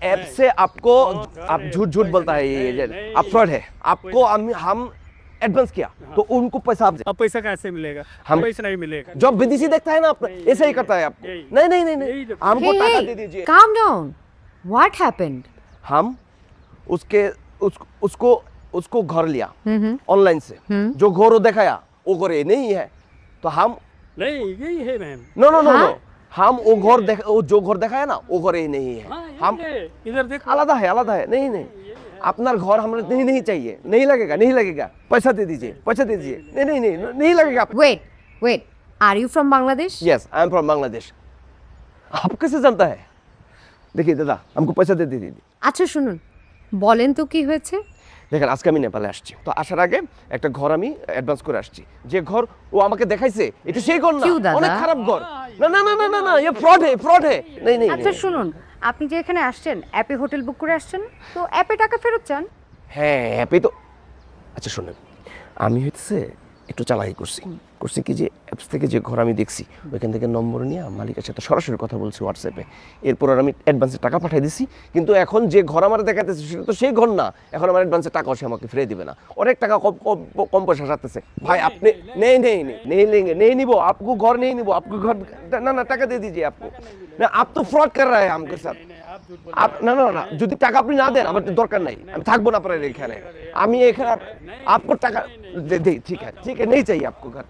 App से आपको आप झूठ झूठ बोलता है ये आप फ्रॉड है आपको हम एडवांस किया तो उनको पैसा आप अब पैसा कैसे मिलेगा? हम पैसा नहीं मिलेगा। जो विदेशी देखता है ना आप ऐसा ही करता है आपको नहीं नहीं नहीं नहीं हमको Hey, टाका hey, दे दीजिए calm down. What happened? हम उसको घर लिया ऑनलाइन से जो घर वो दिखाया वो घर ये नहीं है तो हम नहीं यही है मैम। नो नो नो हाँ? नो हम वो जो घर दिखाया ना वो घर ये नहीं है हम इधर देखो। आलादा है नहीं नहीं अपना घर हमें नहीं चाहिए नहीं लगेगा पैसा दे दीजिए नहीं लगेगा Wait. Are you from Bangladesh? Yes I am from Bangladesh आप कैसे जानता है देखिए दादा हमको पैसा दे दीजिए আচ্ছা শুনুন বলেন তো কি হয়েছে দেখেন আজকে আমি নেপালে আসছি তো আসার আগে একটা ঘর আমি অ্যাডভান্স করে আসছি যে ঘর ও আমাকে দেখাইছে এটা সেই ঘর না কিউ দাদা? অনেক খারাপ ঘর না ये फ्रॉड है नहीं আচ্ছা শুনুন, আপনি যে এখানে আসছেন অ্যাপে হোটেল বুক করে আসছেন, তো অ্যাপে টাকা ফেরত চান। হ্যাঁ অ্যাপে তো আচ্ছা শুনুন আমি হচ্ছে একটু চালাই করছি কি যে অ্যাপস থেকে যে ঘর আমি দেখছি ওইখান থেকে নম্বর নিয়ে মালিকের সাথে সরাসরি কথা বলছি হোয়াটসঅ্যাপে এরপর আর আমি অ্যাডভান্সে টাকা পাঠিয়ে দিছি কিন্তু এখন যে ঘর আমার দেখাতেছে সেটা তো সেই ঘর না এখন আমার অ্যাডভান্সের টাকা সে আমাকে ফিরিয়ে দিবে না অনেক টাকা কম পয়সা সাথে ভাই আপনি नहीं निबो आपको घर नहीं निबो आपको घर ना टाका दे दीजिए आपको ना आप तो फ्रॉड कर रहे हैं हमके साथ आप না যদি টাকা আপনি না দেন আমার তো দরকার নাই আমি থাকবো না আপনার এখানে আমি এখানে आपको টাকা दे ठीक है नहीं चाहिए आपको घर